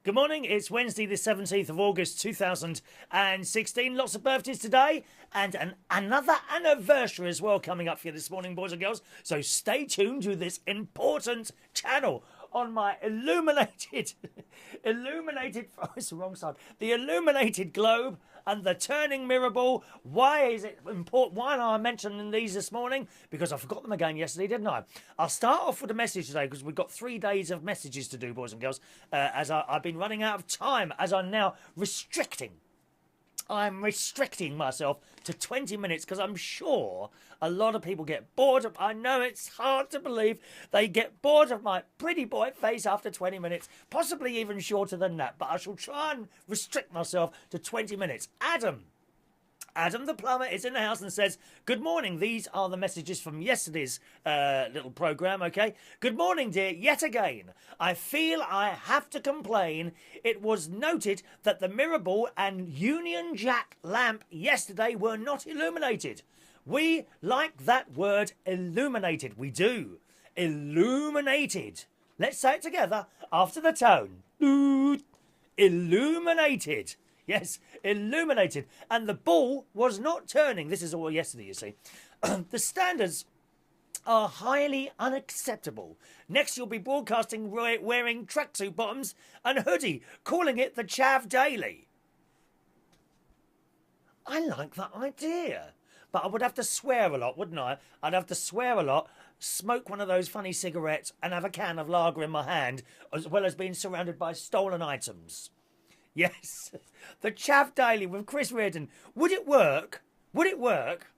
Good morning. It's Wednesday, the 17th of August, 2016. Lots of birthdays today and another anniversary as well coming up for you this morning, boys and girls. So stay tuned to this important channel on my illuminated, oh, it's the wrong side, the illuminated globe and the turning mirror ball. Why is it important? Why am I mentioning these this morning? Because I forgot them again yesterday, didn't I? I'll start off with a message today because we've got 3 days of messages to do, boys and girls, as I've been running out of time, as I'm now restricting. I'm restricting myself to 20 minutes because I'm sure a lot of people get bored of, I know it's hard to believe, they get bored of my pretty boy face after 20 minutes, possibly even shorter than that, but I shall try and restrict myself to 20 minutes. Adam the plumber is in the house and says, good morning. These are the messages from yesterday's little programme, okay? Good morning, dear. Yet again, I feel I have to complain. It was noted that the mirror ball and Union Jack lamp yesterday were not illuminated. We like that word illuminated. We do. Illuminated. Let's say it together after the tone. Illuminated. Yes, illuminated. And the ball was not turning. This is all yesterday, you see. The standards are highly unacceptable. Next, you'll be broadcasting wearing tracksuit bottoms and hoodie, calling it the Chav Daily. I like that idea. But I would have to swear a lot, wouldn't I? I'd have to swear a lot, smoke one of those funny cigarettes and have a can of lager in my hand, as well as being surrounded by stolen items. Yes, the Chav Daily with Chris Reardon. Would it work? Would it work?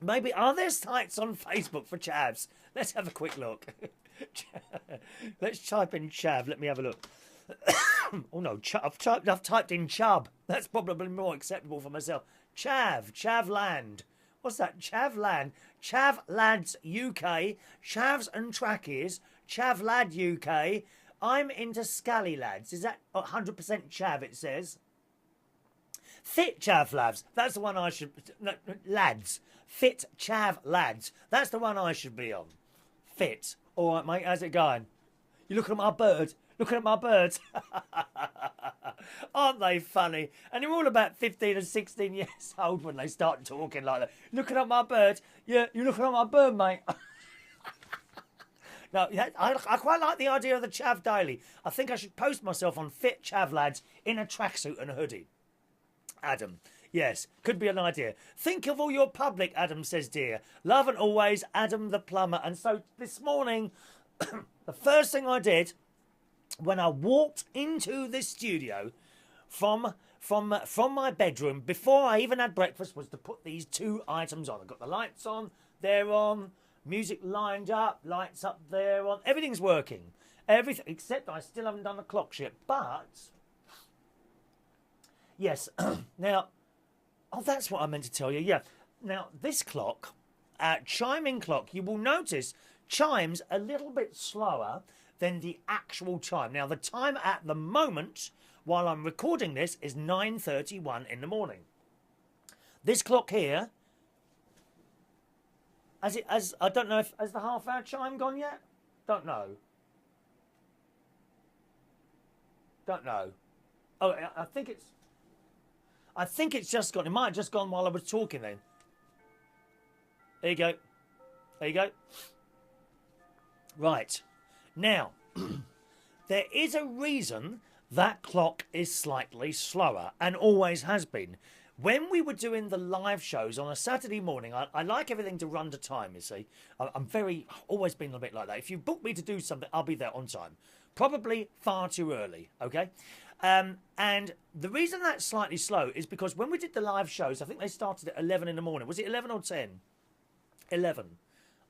Maybe, are there sites on Facebook for Chavs? Let's have a quick look. Let's type in Chav. Let me have a look. Oh no, I've typed in Chub. That's probably more acceptable for myself. Chavland. What's that? Chavland. Chav Lads UK. Chavs and Trackies. Chav Lad UK. I'm into Scally Lads. Is that 100% Chav, it says? Fit Chav Lads. That's the one I should... No, lads. Fit Chav Lads. That's the one I should be on. Fit. All right, mate. How's it going? You looking at my bird? Looking at my birds? Aren't they funny? And they're all about 15 and 16 years old when they start talking like that. Looking at my bird? Yeah, you looking at my bird, mate? No, I quite like the idea of the Chav Daily. I think I should post myself on Fit Chav Lads in a tracksuit and a hoodie. Adam. Yes, could be an idea. Think of all your public, Adam says, dear. Love and always, Adam the plumber. And so this morning, the first thing I did when I walked into this studio from my bedroom, before I even had breakfast, was to put these 2 items on. I've got the lights on, they're on. Music lined up, lights up there on. Everything's working. Everything, except I still haven't done the clock yet. But, yes, now, oh, that's what I meant to tell you. Yeah, now, this clock, chiming clock, you will notice chimes a little bit slower than the actual chime. Now, the time at the moment, while I'm recording this, is 9:31 in the morning. This clock here, I don't know if, has the half-hour chime gone yet? Don't know. Don't know. Oh, I think it's just gone. It might have just gone while I was talking then. There you go. There you go. Right. Now, there is a reason that clock is slightly slower and always has been. When we were doing the live shows on a Saturday morning, I like everything to run to time, you see. I'm always been a bit like that. If you book me to do something, I'll be there on time. Probably far too early, okay? And the reason that's slightly slow is because when we did the live shows, I think they started at 11 in the morning. Was it 11 or 10? 11.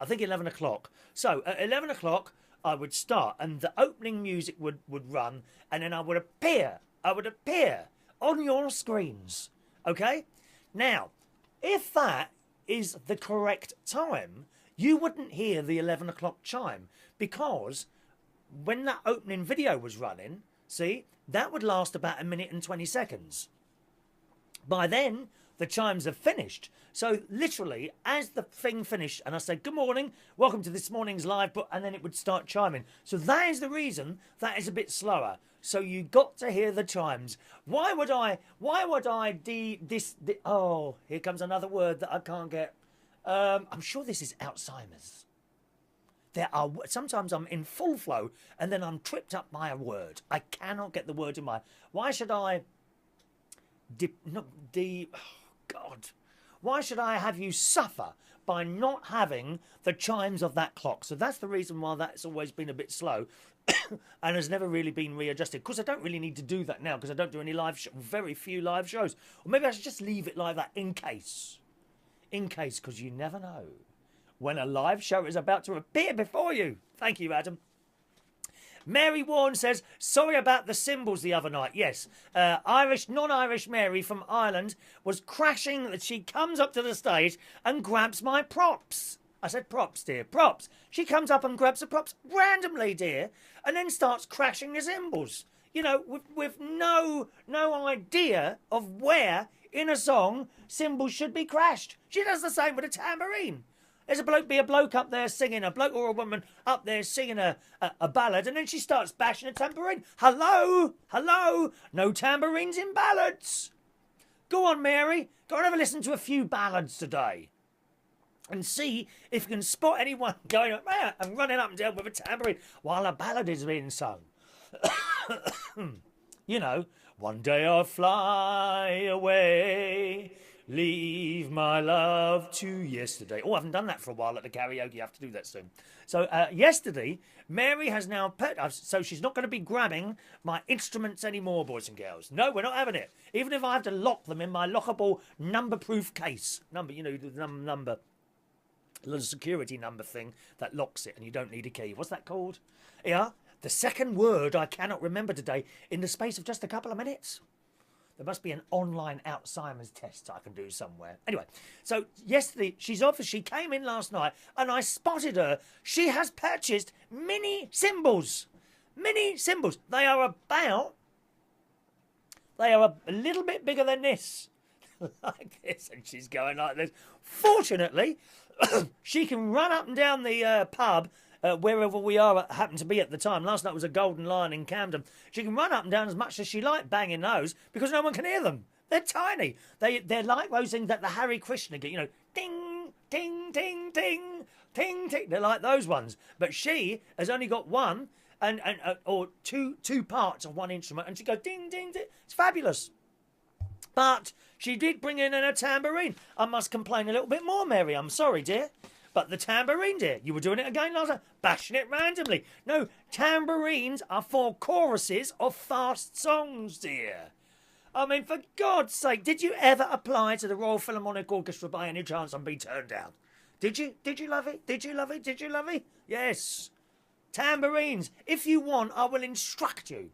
I think 11 o'clock. So at 11 o'clock, I would start and the opening music would run and then I would appear on your screens. Okay? Now, if that is the correct time, you wouldn't hear the 11 o'clock chime because when that opening video was running, see, that would last about 1 minute and 20 seconds. By then, the chimes have finished. So literally, as the thing finished, and I said, good morning, welcome to this morning's live, and then it would start chiming. So that is the reason that is a bit slower. So you got to hear the chimes. Why would I oh, here comes another word that I can't get. I'm sure this is Alzheimer's. Sometimes I'm in full flow and then I'm tripped up by a word. I cannot get the word in my. Why should I? God. Why should I have you suffer by not having the chimes of that clock? So that's the reason why that's always been a bit slow and has never really been readjusted. Of course, I don't really need to do that now because I don't do any very few live shows. Or maybe I should just leave it like that in case. In case, because you never know when a live show is about to appear before you. Thank you, Adam. Mary Warren says, sorry about the cymbals the other night. Yes, non-Irish Mary from Ireland was crashing. She comes up to the stage and grabs my props. I said props, dear, props. She comes up and grabs the props randomly, dear, and then starts crashing the cymbals. You know, with no idea of where in a song cymbals should be crashed. She does the same with a tambourine. There's a bloke up there singing, a bloke or a woman up there singing a ballad, and then she starts bashing a tambourine. Hello? No tambourines in ballads. Go on, Mary. Go and have a listen to a few ballads today. And see if you can spot anyone going and running up and down with a tambourine while a ballad is being sung. You know, one day I'll fly away. Leave my love to yesterday. Oh, I haven't done that for a while at the karaoke. I have to do that soon. So yesterday, Mary has now put us, so she's not going to be grabbing my instruments anymore, boys and girls. No, we're not having it. Even if I have to lock them in my lockable number-proof case. The security number thing that locks it and you don't need a key. What's that called? Yeah, the second word I cannot remember today in the space of just a couple of minutes. There must be an online Alzheimer's test I can do somewhere. Anyway, so yesterday, she came in last night and I spotted her. She has purchased mini cymbals. Mini cymbals. They are a little bit bigger than this. Like this. And she's going like this. Fortunately, she can run up and down the pub wherever we happen to be at the time. Last night was a Golden Lion in Camden. She can run up and down as much as she likes, banging those, because no one can hear them. They're tiny. They're like those things that the Hare Krishna get, you know, ding, ding, ding, ding, ding, ding. They're like those ones. But she has only got one or two parts of one instrument, and she goes ding, ding, ding. It's fabulous. But she did bring in a tambourine. I must complain a little bit more, Mary. I'm sorry, dear. But the tambourine, dear, you were doing it again last time, bashing it randomly. No, tambourines are for choruses of fast songs, dear. I mean, for God's sake, did you ever apply to the Royal Philharmonic Orchestra by any chance and be turned down? Did you? Did you love it? Did you love it? Did you love it? Yes. Tambourines. If you want, I will instruct you.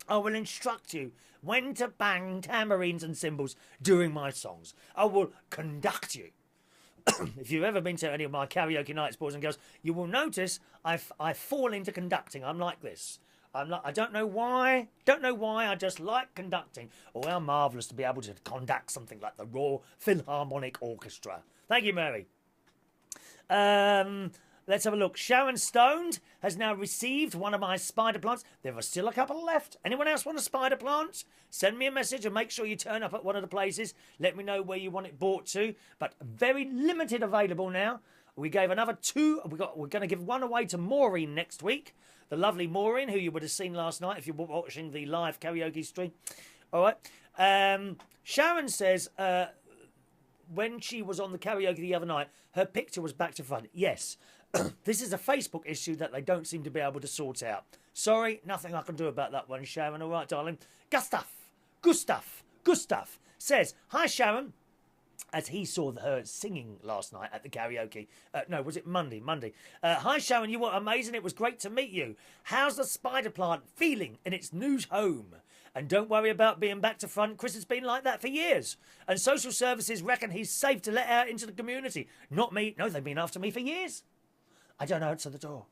I will instruct you when to bang tambourines and cymbals during my songs. I will conduct you. If you've ever been to any of my karaoke nights, boys and girls, you will notice I fall into conducting. I'm like this. I don't know why. I just like conducting. Oh, how marvellous to be able to conduct something like the Royal Philharmonic Orchestra. Thank you, Mary. Let's have a look. Sharon Stoned has now received one of my spider plants. There are still a couple left. Anyone else want a spider plant? Send me a message and make sure you turn up at one of the places. Let me know where you want it brought to. But very limited available now. We gave another two. We're going to give one away to Maureen next week. The lovely Maureen, who you would have seen last night if you were watching the live karaoke stream. All right. Sharon says when she was on the karaoke the other night, her picture was back to front. Yes. This is a Facebook issue that they don't seem to be able to sort out. Sorry, nothing I can do about that one, Sharon. All right, darling. Gustav says, hi, Sharon. As he saw her singing last night at the karaoke. No, was it Monday? Hi, Sharon, you were amazing. It was great to meet you. How's the spider plant feeling in its new home? And don't worry about being back to front. Chris has been like that for years. And social services reckon he's safe to let out into the community. Not me. No, they've been after me for years. I don't answer the door.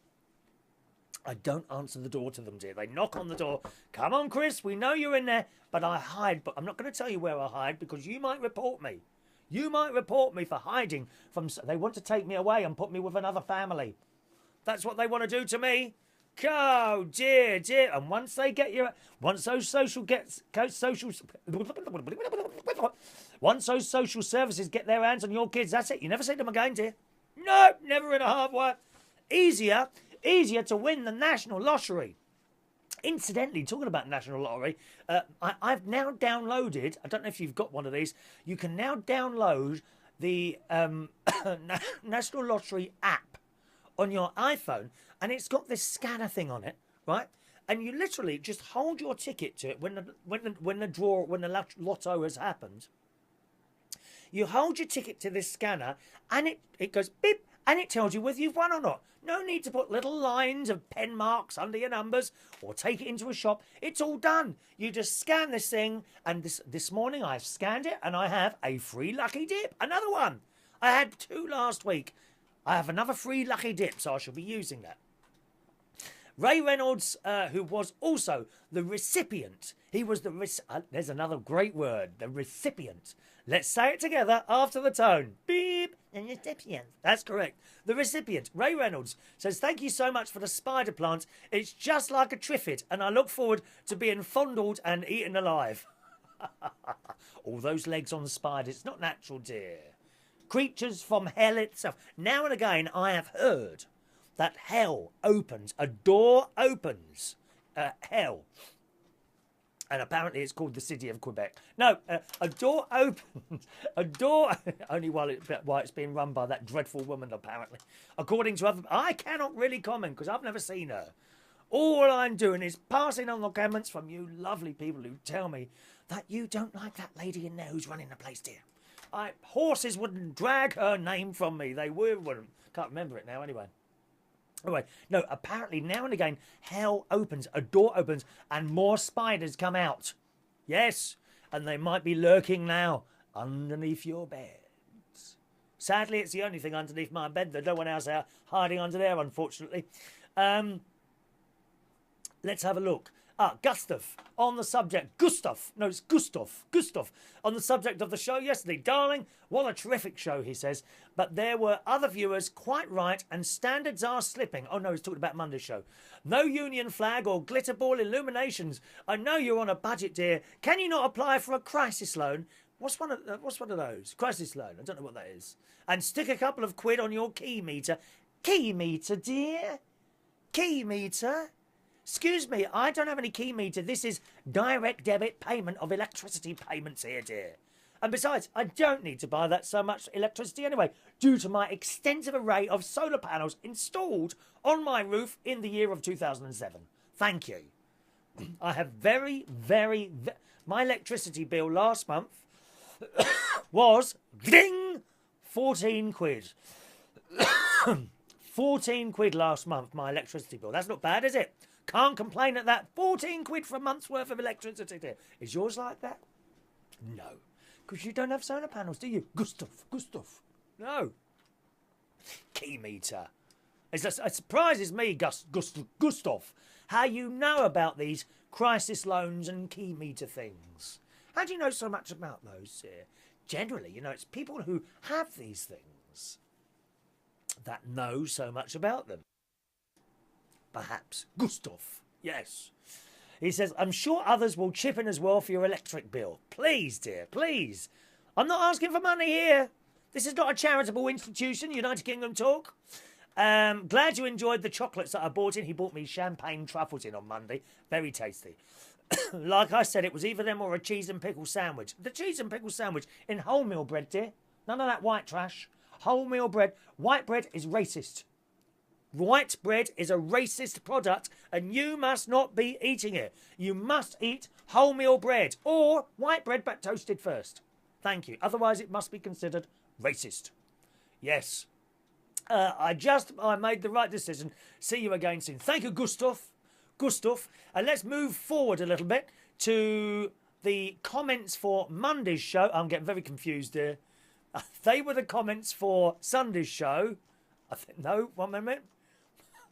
I don't answer the door to them, dear. They knock on the door. Come on, Chris, we know you're in there. But I hide. But I'm not going to tell you where I hide because you might report me. You might report me for hiding from... They want to take me away and put me with another family. That's what they want to do to me. Oh dear, dear. And once they get you, once those social once those social services get their hands on your kids, that's it. You never see them again, dear. No, never in a hard way. Easier to win the national lottery. Incidentally, talking about National Lottery, I've now downloaded, I don't know if you've got one of these, you can now download the National Lottery app on your iPhone, and it's got this scanner thing on it, right? And you literally just hold your ticket to it when the lotto has happened. You hold your ticket to this scanner, and it goes beep, and it tells you whether you've won or not. No need to put little lines of pen marks under your numbers or take it into a shop. It's all done. You just scan this thing, and this morning I've scanned it, and I have a free lucky dip. Another one. I had 2 last week. I have another free lucky dip, so I shall be using that. Ray Reynolds, who was also the recipient. He was there's another great word, the recipient. Let's say it together after the tone. Beep. The recipient. That's correct. The recipient, Ray Reynolds, says, thank you so much for the spider plant. It's just like a triffid, and I look forward to being fondled and eaten alive. All those legs on the spider, it's not natural, dear. Creatures from hell itself. Now and again, I have heard that hell opens, a door opens, hell. And apparently it's called the city of Quebec. No, a door opens, only while it's being run by that dreadful woman, apparently. According to other, I cannot really comment because I've never seen her. All I'm doing is passing on the comments from you lovely people who tell me that you don't like that lady in there who's running the place, dear. Horses wouldn't drag her name from me. They wouldn't. Can't remember it now anyway. Anyway, no, apparently now and again, hell opens, a door opens, and more spiders come out. Yes, and they might be lurking now underneath your beds. Sadly, it's the only thing underneath my bed. There's no one else out hiding under there, unfortunately. Let's have a look. Gustav, on the subject. Gustav, on the subject of the show yesterday. Darling, what a terrific show, he says. But there were other viewers quite right, and standards are slipping. Oh, no, he's talking about Monday's show. No union flag or glitter ball illuminations. I know you're on a budget, dear. Can you not apply for a crisis loan? What's one of those? Crisis loan. I don't know what that is. And stick a couple of quid on your key meter. Key meter, dear? Key meter? Excuse me, I don't have any key meter. This is direct debit payment of electricity payments here, dear. And besides, I don't need to buy that so much electricity anyway, due to my extensive array of solar panels installed on my roof in the year of 2007. Thank you. I have my electricity bill last month was, ding, 14 quid. 14 quid last month, my electricity bill. That's not bad, is it? Can't complain at that. 14 quid for a month's worth of electricity there. Is yours like that? No. Because you don't have solar panels, do you? Gustav. No. Key meter. It surprises me, Gustav, how you know about these crisis loans and key meter things. How do you know so much about those here? Generally, it's people who have these things that know so much about them. Perhaps. Gustav. Yes. He says, I'm sure others will chip in as well for your electric bill. Please, dear, please. I'm not asking for money here. This is not a charitable institution, United Kingdom Talk. Glad you enjoyed the chocolates that I bought in. He bought me champagne truffles in on Monday. Very tasty. Like I said, it was either them or a cheese and pickle sandwich. The cheese and pickle sandwich in wholemeal bread, dear. None of that white trash. Wholemeal bread. White bread is racist. White bread is a racist product, and you must not be eating it. You must eat wholemeal bread or white bread but toasted first. Thank you. Otherwise, it must be considered racist. Yes. I made the right decision. See you again soon. Thank you, Gustav. And let's move forward a little bit to the comments for Monday's show. I'm getting very confused here. They were the comments for Sunday's show. No, 1 minute.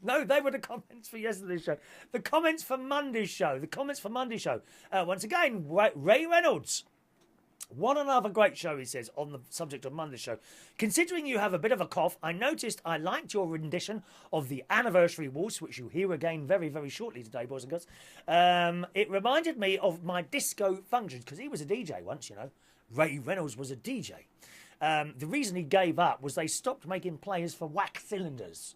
No, they were the comments for yesterday's show. The comments for Monday's show. Once again, Ray Reynolds. What another great show, he says, on the subject of Monday's show. Considering you have a bit of a cough, I noticed I liked your rendition of the anniversary waltz, which you'll hear again very, very shortly today, boys and girls. It reminded me of my disco functions, because he was a DJ once, you know. Ray Reynolds was a DJ. The reason he gave up was they stopped making players for wax cylinders.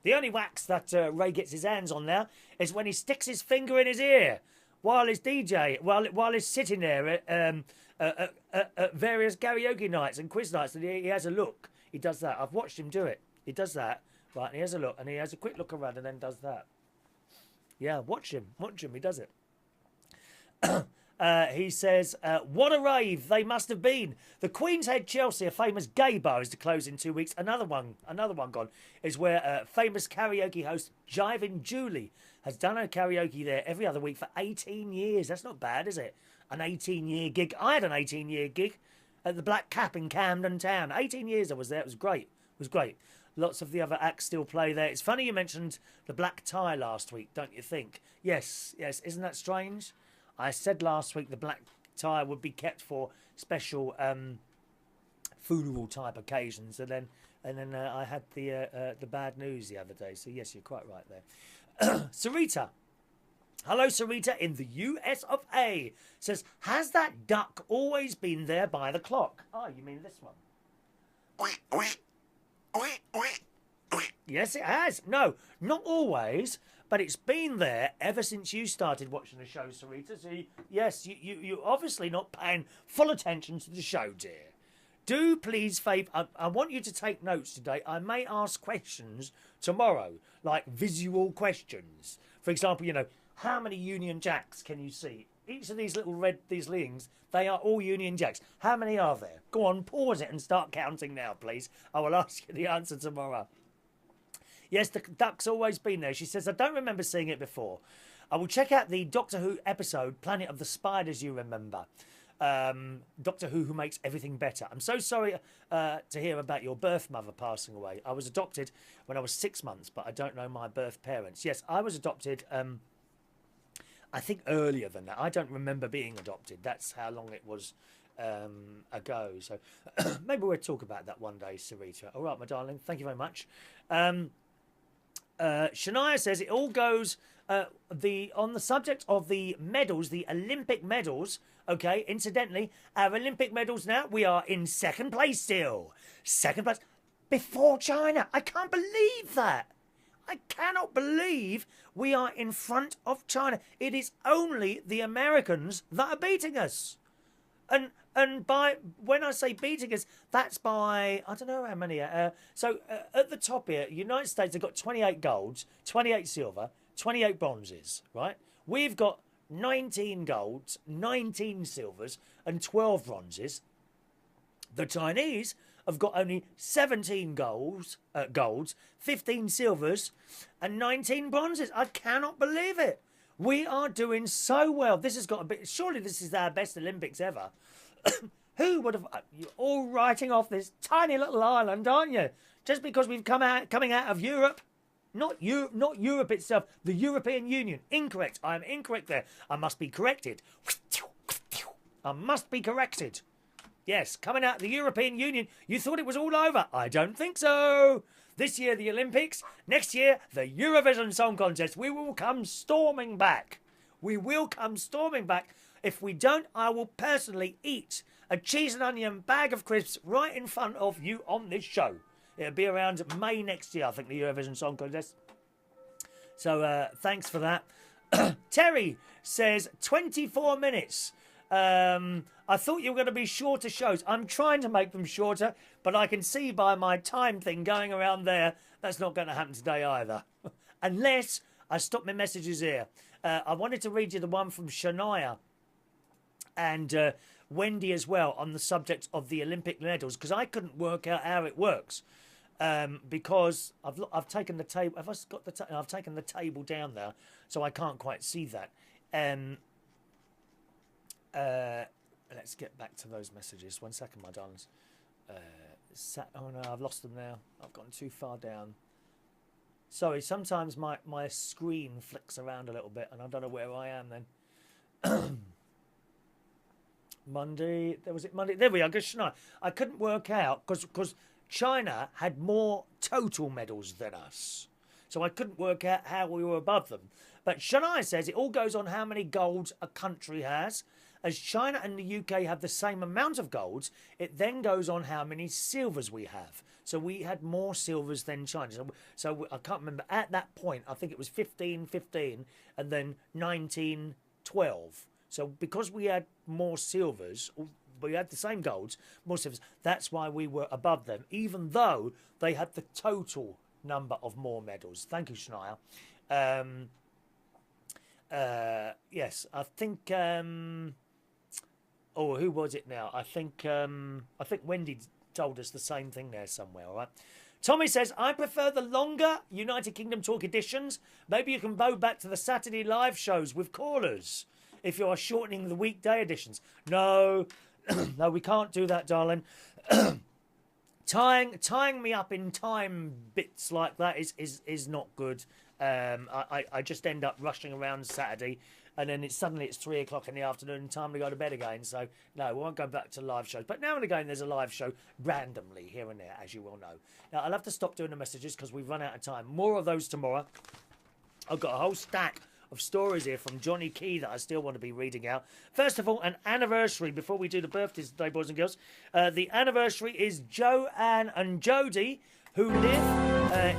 The only wax that Ray gets his hands on now is when he sticks his finger in his ear while he's DJ, while he's sitting there at various karaoke nights and quiz nights, and he has a look. He does that. I've watched him do it. He does that, right? And he has a look, and he has a quick look around, and then does that. Yeah, watch him. Watch him. He does it. He says, what a rave they must have been. The Queen's Head Chelsea, a famous gay bar, is to close in 2 weeks. Another one gone, is where famous karaoke host Jiving Julie has done her karaoke there every other week for 18 years. That's not bad, is it? An 18-year gig. I had an 18-year gig at the Black Cap in Camden Town. 18 years I was there. It was great. It was great. Lots of the other acts still play there. It's funny you mentioned the black tie last week, don't you think? Yes, yes. Isn't that strange? I said last week the black tie would be kept for special funeral type occasions, and then I had the bad news the other day. So yes, you're quite right there. Sarita, hello Sarita in the US of A, says, has that duck always been there by the clock? Oh, you mean this one? Yes, it has. No, not always. But it's been there ever since you started watching the show, Sarita. So, yes, you're obviously not paying full attention to the show, dear. Do please, Faith, I want you to take notes today. I may ask questions tomorrow, like visual questions. For example, you know, how many Union Jacks can you see? Each of these little these rings, they are all Union Jacks. How many are there? Go on, pause it and start counting now, please. I will ask you the answer tomorrow. Yes, the duck's always been there. She says, I don't remember seeing it before. I will check out the Doctor Who episode, Planet of the Spiders, you remember. Doctor Who makes everything better. I'm so sorry to hear about your birth mother passing away. I was adopted when I was 6 months, but I don't know my birth parents. Yes, I was adopted, I think earlier than that. I don't remember being adopted. That's how long it was ago. So maybe we'll talk about that one day, Sarita. All right, my darling. Thank you very much. Shania says it all goes on the subject of the medals, the Olympic medals. Okay, incidentally, our Olympic medals now, we are in second place still. Second place before China. I can't believe that. I cannot believe we are in front of China. It is only the Americans that are beating us. And by when I say beating us, that's by, I don't know how many. So at the top here, United States have got 28 golds, 28 silver, 28 bronzes, right? We've got 19 golds, 19 silvers, and 12 bronzes. The Chinese have got only 17 golds, 15 silvers, and 19 bronzes. I cannot believe it. We are doing so well. This has got a bit. Surely this is our best Olympics ever. Who would have? You're all writing off this tiny little island, aren't you? Just because we've coming out of Europe, not Europe itself, the European Union. Incorrect. I am incorrect there. I must be corrected. I must be corrected. Yes, coming out of the European Union. You thought it was all over? I don't think so. This year the Olympics. Next year the Eurovision Song Contest. We will come storming back. We will come storming back. If we don't, I will personally eat a cheese and onion bag of crisps right in front of you on this show. It'll be around May next year, I think, the Eurovision Song Contest. So thanks for that. Terry says 24 minutes. I thought you were going to be shorter shows. I'm trying to make them shorter, but I can see by my time thing going around there, that's not going to happen today either. Unless I stop my messages here. I wanted to read you the one from Shania and Wendy as well on the subject of the Olympic medals, because I couldn't work out how it works. Because I've taken the table. Have I got the? I've taken the table down there, so I can't quite see that. Let's get back to those messages. 1 second, my darlings. Oh no, I've lost them now. I've gone too far down. Sorry, sometimes my screen flicks around a little bit, and I don't know where I am then. Monday. Was it Monday? There we are. Good Shania. I couldn't work out because China had more total medals than us. So I couldn't work out how we were above them. But Shania says it all goes on how many golds a country has. As China and the UK have the same amount of golds, it then goes on how many silvers we have. So we had more silvers than China. So I can't remember. At that point, I think it was 15-15 and then 19-12. So because we had more silvers, we had the same golds, more silvers, that's why we were above them, even though they had the total number of more medals. Thank you, Shania. Yes, I think... oh, who was it now? I think Wendy told us the same thing there somewhere, all right? Tommy says, I prefer the longer United Kingdom Talk editions. Maybe you can go back to the Saturday live shows with callers if you are shortening the weekday editions. No, no, we can't do that, darling. Tying me up in time bits like that is not good. I just end up rushing around Saturday, and then suddenly it's 3 o'clock in the afternoon and time to go to bed again. So, no, we won't go back to live shows. But now and again, there's a live show randomly here and there, as you will know. Now, I'll have to stop doing the messages because we've run out of time. More of those tomorrow. I've got a whole stack of stories here from Johnny Key that I still want to be reading out. First of all, an anniversary before we do the birthdays today, boys and girls. The anniversary is Joanne and Jody, who live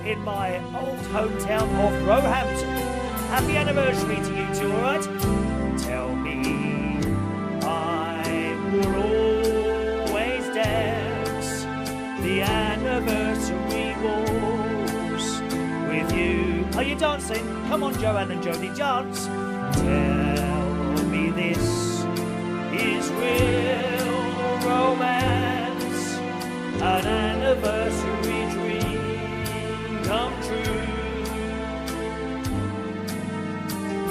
in my old hometown of Roehampton. Happy anniversary to you two, all right? Tell me I will always dance the anniversary waltz with you. Are you dancing? Come on, Joanne and Jody, dance. Tell me this is real romance, an anniversary dream come true.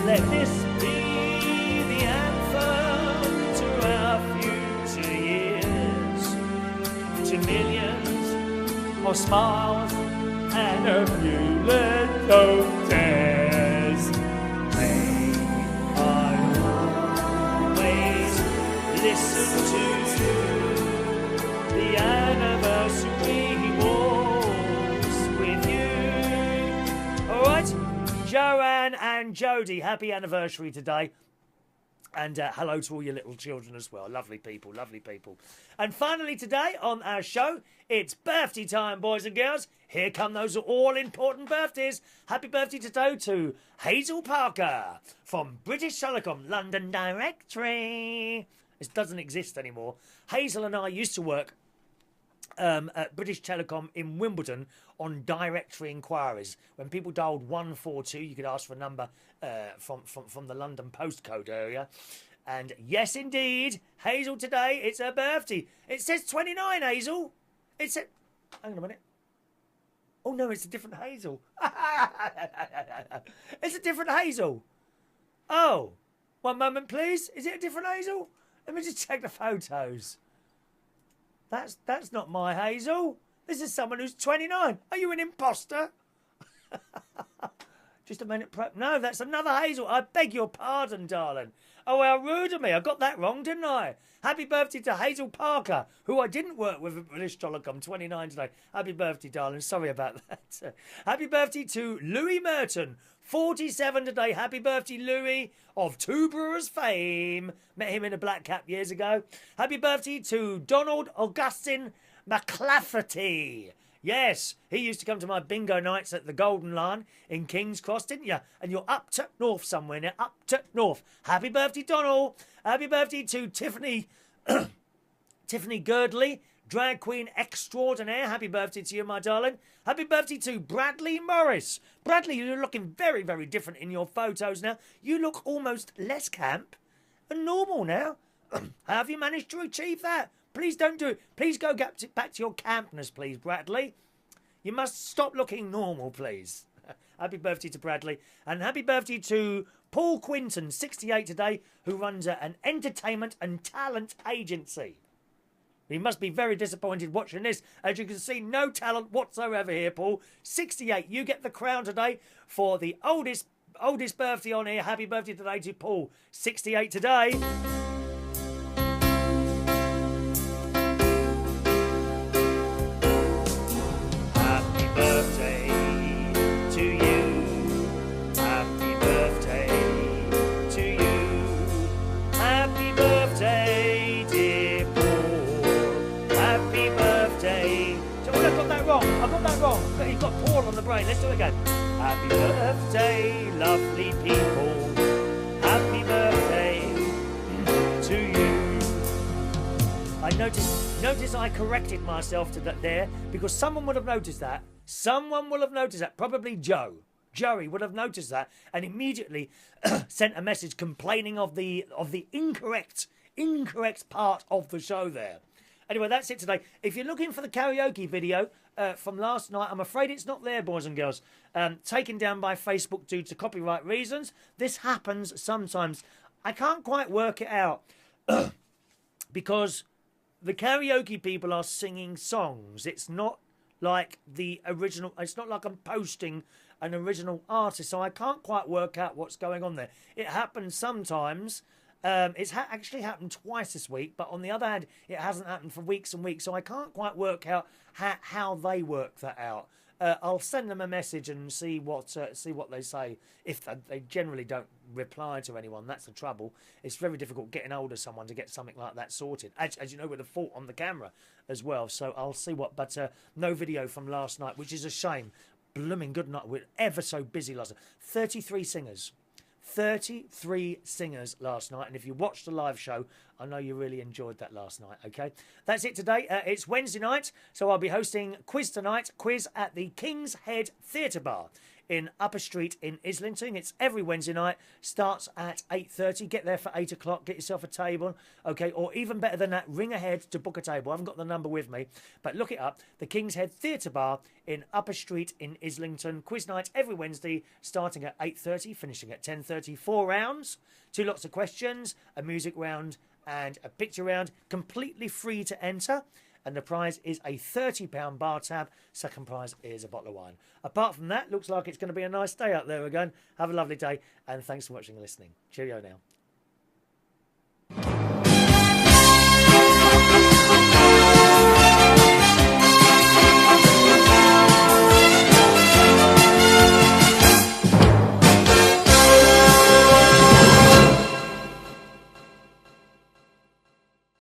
Let this be the anthem to our future years, to millions of smiles and a few little tears. May I always listen to the anniversary waltz with you. All right, Joanne and Jody, happy anniversary today. And hello to all your little children as well. Lovely people, lovely people. And finally today on our show, it's birthday time, boys and girls. Here come those all-important birthdays. Happy birthday today to Hazel Parker from British Telecom, London Directory. This doesn't exist anymore. Hazel and I used to work at British Telecom in Wimbledon on directory inquiries. When people dialed 142, you could ask for a number from the London postcode area. And yes, indeed, Hazel today, it's her birthday. It says 29, Hazel. It said... Hang on a minute. Oh, no, it's a different Hazel. It's a different Hazel. Oh, one moment, please. Is it a different Hazel? Let me just check the photos. That's not my Hazel. This is someone who's 29. Are you an imposter? Just a minute. No, that's another Hazel. I beg your pardon, darling. Oh, how rude of me. I got that wrong, didn't I? Happy birthday to Hazel Parker, who I didn't work with at British Telecom, 29 today. Happy birthday, darling. Sorry about that. Happy birthday to Louis Merton, 47 today. Happy birthday, Louis, of Two Brewers fame. Met him in a black cap years ago. Happy birthday to Donald Augustine McClafferty. Yes, he used to come to my bingo nights at the Golden Lion in King's Cross, didn't you? And you're up to north somewhere now, up to north. Happy birthday, Donald. Happy birthday to Tiffany Girdley, drag queen extraordinaire. Happy birthday to you, my darling. Happy birthday to Bradley Morris. Bradley, you're looking very, very different in your photos now. You look almost less camp and normal now. How have you managed to achieve that? Please don't do it. Please go back to your campness, please, Bradley. You must stop looking normal, please. Happy birthday to Bradley. And happy birthday to Paul Quinton, 68 today, who runs an entertainment and talent agency. He must be very disappointed watching this. As you can see, no talent whatsoever here, Paul. 68. You get the crown today for the oldest birthday on here. Happy birthday today to Paul. 68 today. wrong. You've got Paul on the brain. Let's do it again. Happy birthday, lovely people. Happy birthday to you. I noticed I corrected myself to that there because someone would have noticed that. Someone will have noticed that. Probably Joey would have noticed that and immediately sent a message complaining of the incorrect part of the show there. Anyway, that's it today. If you're looking for the karaoke video from last night, I'm afraid it's not there, boys and girls. Taken down by Facebook due to copyright reasons. This happens sometimes. I can't quite work it out because the karaoke people are singing songs. It's not like the original. It's not like I'm posting an original artist, so I can't quite work out what's going on there. It happens sometimes. It's actually happened twice this week, but on the other hand, it hasn't happened for weeks and weeks, so I can't quite work out how they work that out. I'll send them a message and see what they say. If they generally don't reply to anyone, that's the trouble. It's very difficult getting hold of someone to get something like that sorted. As you know, with a fault on the camera as well. So I'll see what. But no video from last night, which is a shame. Blooming good night. We're ever so busy last night. 33 singers. 33 singers last night, and if you watched the live show, I know you really enjoyed that last night. Okay, that's it today. It's Wednesday night, so I'll be hosting quiz tonight. Quiz at the King's Head Theatre Bar in Upper Street in Islington. It's every Wednesday night. Starts at 8:30. Get there for 8 o'clock. Get yourself a table, okay? Or even better than that, ring ahead to book a table. I haven't got the number with me, but look it up. The King's Head Theatre Bar in Upper Street in Islington. Quiz night every Wednesday, starting at 8:30, finishing at 10:30. 4 rounds, 2 lots of questions, a music round and a picture round. Completely free to enter. And the prize is a £30 bar tab. Second prize is a bottle of wine. Apart from that, looks like it's going to be a nice day out there again. Have a lovely day, and thanks for watching and listening. Cheerio now.